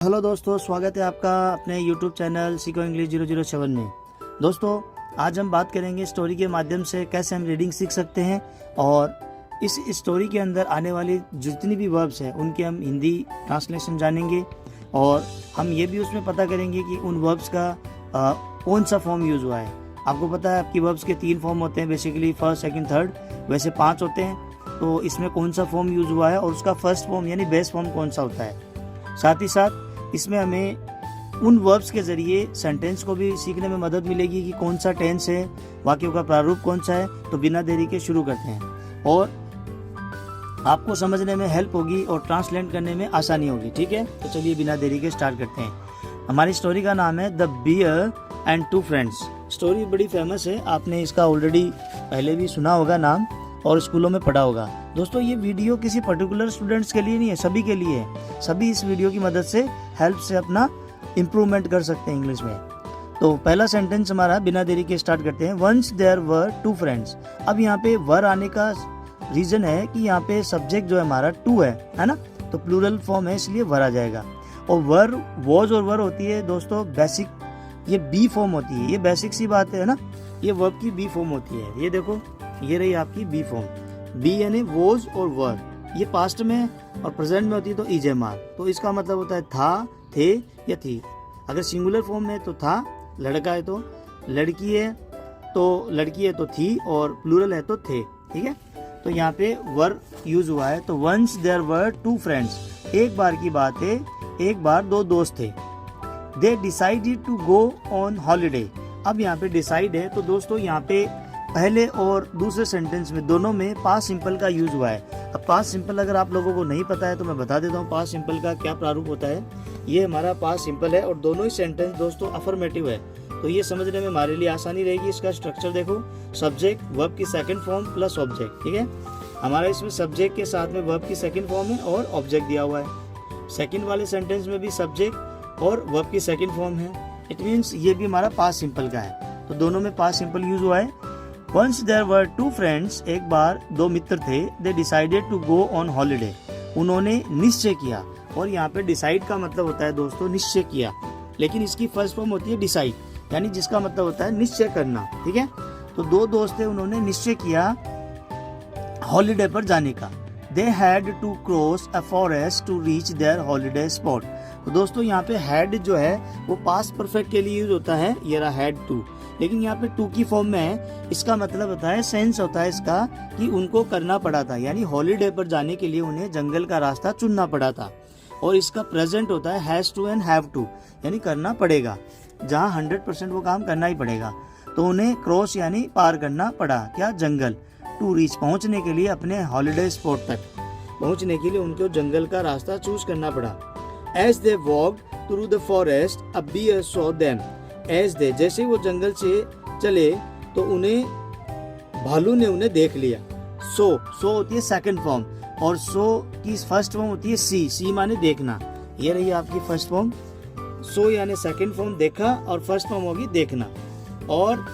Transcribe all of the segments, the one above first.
Hello दोस्तों, स्वागत है आपका अपने YouTube चैनल सीखो इंग्लिश 007 में। दोस्तों, आज हम बात करेंगे स्टोरी के माध्यम से कैसे हम रीडिंग सीख सकते हैं और इस स्टोरी के अंदर आने वाली जितनी भी वर्ब्स हैं उनके हम हिंदी ट्रांसलेशन जानेंगे और हम ये भी उसमें पता करेंगे कि उन वर्ब्स का कौन सा फॉर्म यूज़ हुआ है। आपको पता है आपकी वर्ब्स के 3 फॉर्म होते हैं, बेसिकली फर्स्ट, सेकंड, थर्ड, वैसे 5 होते हैं। तो इसमें कौन सा फॉर्म यूज़ हुआ है और उसका फर्स्ट फॉर्म यानी बेस फॉर्म कौन सा होता है। साथ ही साथ इसमें हमें उन वर्ब्स के ज़रिए सेंटेंस को भी सीखने में मदद मिलेगी कि कौन सा टेंस है, वाक्यों का प्रारूप कौन सा है। तो बिना देरी के शुरू करते हैं और आपको समझने में हेल्प होगी और ट्रांसलेट करने में आसानी होगी। ठीक है, तो चलिए बिना देरी के स्टार्ट करते हैं। हमारी स्टोरी का नाम है the bear and 2 friends. Story बड़ी फेमस है, आपने इसका ऑलरेडी पहले भी सुना होगा नाम और स्कूलों में पढ़ा होगा। दोस्तों, ये वीडियो किसी पर्टिकुलर स्टूडेंट्स के लिए नहीं है, सभी के लिए है। सभी इस वीडियो की मदद से हेल्प से अपना इम्प्रूवमेंट कर सकते हैं इंग्लिश में। तो पहला सेंटेंस हमारा बिना देरी के स्टार्ट करते हैं। Once there were 2 friends. अब यहाँ पे वर आने का रीजन है कि यहाँ पे सब्जेक्ट जो है हमारा 2 है ना, तो प्लूरल फॉर्म है इसलिए वर आ जाएगा। और वर, वॉज और वर होती है दोस्तों बेसिक, ये बी फॉर्म होती है। ये बेसिक सी बात है ना, ये वर्ब की बी फॉर्म होती है। ये देखो, ये रही आपकी बी फॉर्म। बी यानी वॉज और वर, ये पास्ट में और प्रेजेंट में होती है तो इजेमार। तो इसका मतलब होता है था, थे या थी। अगर सिंगुलर फॉर्म में तो था, लड़का है तो लड़की है, तो लड़की है तो थी, और प्लूरल है तो थे। ठीक है, तो यहाँ पे वर यूज हुआ है। तो वंस देयर वर 2 फ्रेंड्स। एक बार की बात है, एक बार 2 दोस्त थे। They decided to go on holiday. अब यहाँ पे डिसाइड है तो दोस्तों यहाँ पे पहले और दूसरे सेंटेंस में दोनों में पास्ट सिंपल का यूज हुआ है। अब पास्ट सिंपल अगर आप लोगों को नहीं पता है तो मैं बता देता हूँ पास्ट सिंपल का क्या प्रारूप होता है। ये हमारा पास्ट सिंपल है और दोनों ही सेंटेंस दोस्तों अफर्मेटिव है, तो ये समझने में हमारे लिए आसानी रहेगी। इसका स्ट्रक्चर देखो, सब्जेक्ट, वर्ब की सेकंड फॉर्म प्लस ऑब्जेक्ट। ठीक है, हमारा इसमें सब्जेक्ट के साथ में वर्ब की सेकंड फॉर्म है और ऑब्जेक्ट दिया हुआ है। सेकंड वाले सेंटेंस में भी सब्जेक्ट और वर्ब की सेकंड फॉर्म है। इट मीन्स ये भी हमारा पास्ट सिंपल का है, तो दोनों में पास्ट सिंपल यूज हुआ है। Once there were 2 friends, एक बार 2 मित्र थे। They decided to go on holiday. उन्होंने निश्चय किया, और यहाँ पे डिसाइड का मतलब होता है दोस्तों निश्चय किया, लेकिन इसकी फर्स्ट फॉर्म होती है डिसाइड, यानी जिसका मतलब होता है निश्चय करना। ठीक है, तो 2 दोस्त थे, उन्होंने निश्चय किया हॉलीडे पर जाने का। They had to cross a forest to reach their holiday spot. तो दोस्तों यहाँ पे had जो है वो पास्ट परफेक्ट के लिए यूज होता है, ये रहा had to, लेकिन यहाँ पे 2 की फॉर्म में है। इसका मतलब होता है, सेंस होता है इसका कि उनको करना पड़ा था, यानी हॉलीडे पर जाने के लिए उन्हें जंगल का रास्ता चुनना पड़ा था। और इसका प्रेजेंट होता है has to and have to, यानी करना पड़ेगा, जहाँ 100% वो काम करना ही पड़ेगा। तो उन्हें क्रॉस यानी पार करना पड़ा, क्या, जंगल। टू रीच, पहुँचने के लिए, अपने हॉलीडे स्पॉट तक पहुँचने के लिए उनको जंगल का रास्ता चूज करना पड़ा। As they walked through the forest a bear saw them. As they, जैसे वो जंगल से चले तो उन्हें भालू ने उन्हें देख लिया। सो होती है सेकंड फॉर्म और सो की फर्स्ट फॉर्म होती है सी। सी माने देखना, ये रही आपकी फर्स्ट फॉर्म। सो यानी सेकंड फॉर्म देखा और फर्स्ट फॉर्म होगी देखना। और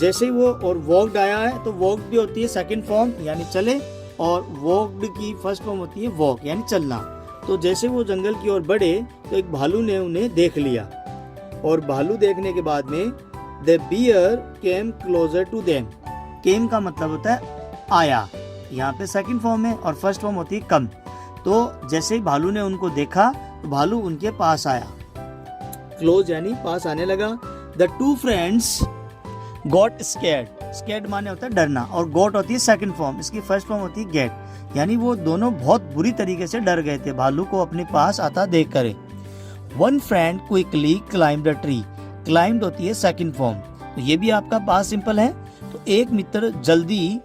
जैसे ही वो और वॉक्ड आया है तो वॉक्ड भी होती है सेकंड फॉर्म यानी चले, और वॉक्ड की फर्स्ट फॉर्म होती है वॉक यानी चलना। तो जैसे वो जंगल की ओर बढ़े तो एक भालू ने उन्हें देख लिया, और भालू देखने के बाद में the bear came closer to them. Came का मतलब होता है आया, यहाँ पे सेकंड फॉर्म है और फर्स्ट फॉर्म होती है कम। तो जैसे ही भालू ने उनको देखा तो भालू उनके पास आया, क्लोज यानी पास आने लगा। The 2 friends got scared. Scared माने होता है डरना, और गॉट होती है सेकंड फॉर्म, इसकी फर्स्ट फॉर्म होती है गेट, यानी वो दोनों बहुत बुरी तरीके से डर गए थे भालू को अपने पास आता देख कर। One friend quickly climbed a tree. Climbed होती है सेकंड फॉर्म, तो ये भी आपका पास्ट सिंपल है। तो एक मित्र जल्दी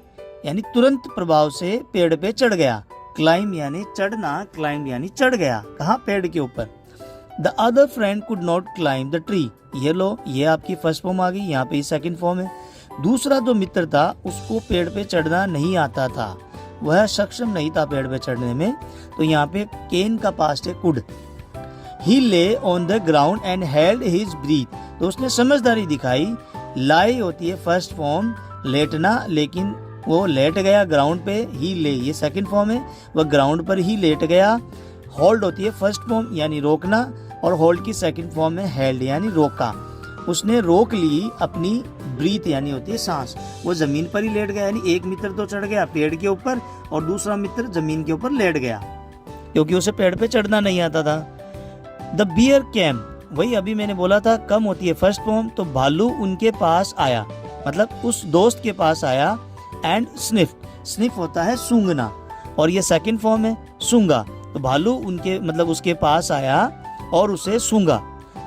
यानी तुरंत प्रभाव से पेड़ पे चढ़ गया। Climb यानी चढ़ना, climb यानी चढ़ गया, कहाँ, पेड़ के ऊपर। The other friend could not climb the tree. ये लो, ये आपकी फर्स्ट फॉर्म आ गई, यहाँ पे सेकंड फॉर्म है। दूसरा जो मित्र था उसको पेड़ पे चढ़ना नहीं आता था, वह सक्षम नहीं था पेड़ पे चढ़ने में, तो यहाँ पे केन का पास्ट है could. He lay on the ground and held his breath. तो उसने समझदारी दिखाई। लाई होती है फर्स्ट फॉर्म, लेटना, लेकिन वो लेट गया ग्राउंड पे। ही ले, ये सेकंड फॉर्म है, वह ग्राउंड पर ही लेट गया। होल्ड होती है फर्स्ट फॉर्म यानी रोकना, और होल्ड की सेकंड फॉर्म है हेल्ड यानी रोका। उसने रोक ली अपनी ब्रीथ यानी होती है सांस। वो जमीन पर ही लेट गया, यानी एक मित्र तो चढ़ गया पेड़ के ऊपर और दूसरा मित्र जमीन के ऊपर लेट गया क्योंकि उसे पेड़ पे चढ़ना नहीं आता था। द बियर कैम, वही अभी मैंने बोला था कम होती है फर्स्ट फॉर्म, तो भालू उनके पास आया, मतलब उस दोस्त के पास आया। एंड स्निफ, स्निफ होता है सूंघना और ये सेकंड फॉर्म है सूंघा, तो भालू उनके मतलब उसके पास आया और उसे सूंघा।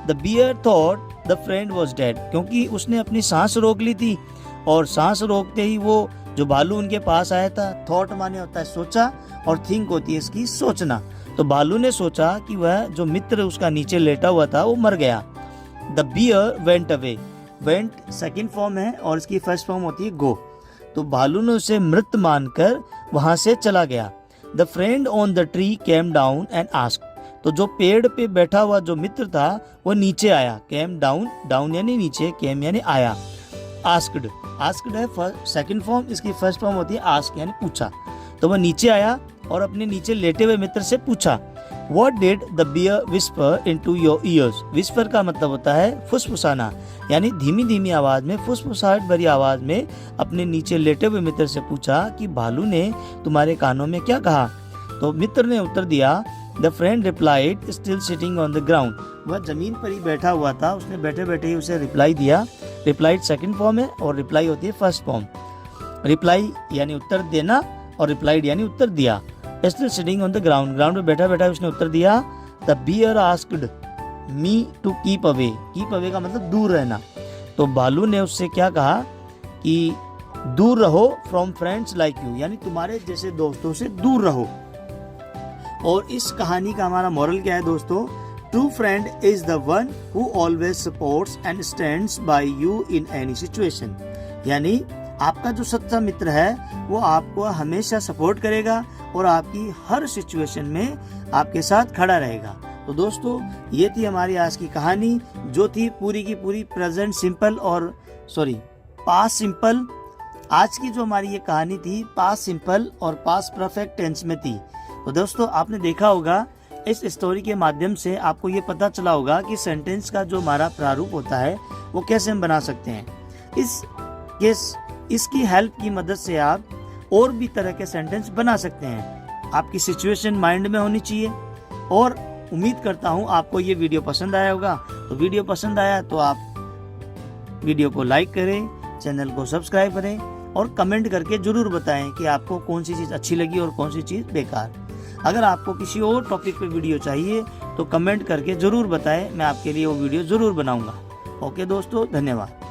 The bear thought the friend was dead, क्योंकि उसने अपनी सांस रोक ली थी और सांस रोकते ही वो जो भालू उनके पास आया था, थॉट माने होता है सोचा और थिंक होती है इसकी सोचना, तो भालू ने सोचा कि वह जो मित्र उसका नीचे लेटा हुआ था वो मर गया। The bear went away, went second form है और इसकी फर्स्ट फॉर्म होती है गो, तो भालू ने उसे मृत मानकर वहां से चला गया। The friend on the tree came down and asked, तो जो पेड़ पे बैठा हुआ जो मित्र था वो नीचे आया। केम डाउन, डाउन यानी नीचे, केम यानी आया। आस्क्ड, आस्क्ड है सेकंड फॉर्म, इसकी फर्स्ट फॉर्म होती है आस्क यानी पूछा, तो वह नीचे आया और अपने नीचे लेटे हुए मित्र से पूछा What did the bear whisper into your ears? Whisper का मतलब होता है फुसफुसाना, यानी धीमी धीमी आवाज में, फुसफुसाहट भरी आवाज में अपने नीचे लेटे हुए मित्र से पूछा कि भालू ने तुम्हारे कानों में क्या कहा। तो मित्र ने उत्तर दिया, the friend replied still sitting on the ground, वह जमीन पर ही बैठा हुआ था, उसने बैठे बैठे ही उसे रिप्लाई दिया। रिप्लाइड सेकंड फॉर्म है और रिप्लाई होती है फर्स्ट फॉर्म। रिप्लाई यानी उत्तर देना और रिप्लाइड यानी उत्तर दिया। Still sitting on the ground, ground पे बैठा बैठा उसने उत्तर दिया। The bear asked me to keep away, keep away का मतलब दूर रहना, तो भालू ने उससे क्या कहा कि दूर रहो फ्रॉम फ्रेंड्स लाइक यू, यानी तुम्हारे जैसे दोस्तों से दूर रहो। और इस कहानी का हमारा मॉरल क्या है दोस्तों, true friend is the one who always supports and stands by you in any situation, यानी आपका जो सच्चा मित्र है वो आपको हमेशा सपोर्ट करेगा और आपकी हर सिचुएशन में आपके साथ खड़ा रहेगा। तो दोस्तों ये थी हमारी आज की कहानी, जो थी पूरी की पूरी प्रेजेंट सिंपल और पास्ट सिंपल। आज की जो हमारी ये कहानी थी पास्ट सिंपल और पास्ट परफेक्ट टेंस में थी। तो दोस्तों आपने देखा होगा इस स्टोरी के माध्यम से आपको ये पता चला होगा कि सेंटेंस का जो हमारा प्रारूप होता है वो कैसे हम बना सकते हैं। इसकी हेल्प की मदद से आप और भी तरह के सेंटेंस बना सकते हैं। आपकी सिचुएशन माइंड में होनी चाहिए और उम्मीद करता हूँ आपको ये वीडियो पसंद आया होगा। तो वीडियो पसंद आया तो आप वीडियो को लाइक करें, चैनल को सब्सक्राइब करें और कमेंट करके जरूर बताएं कि आपको कौन सी चीज़ अच्छी लगी और कौन सी चीज़ बेकार। अगर आपको किसी और टॉपिक पे वीडियो चाहिए तो कमेंट करके जरूर बताएं, मैं आपके लिए वो वीडियो जरूर बनाऊंगा। ओके दोस्तों, धन्यवाद।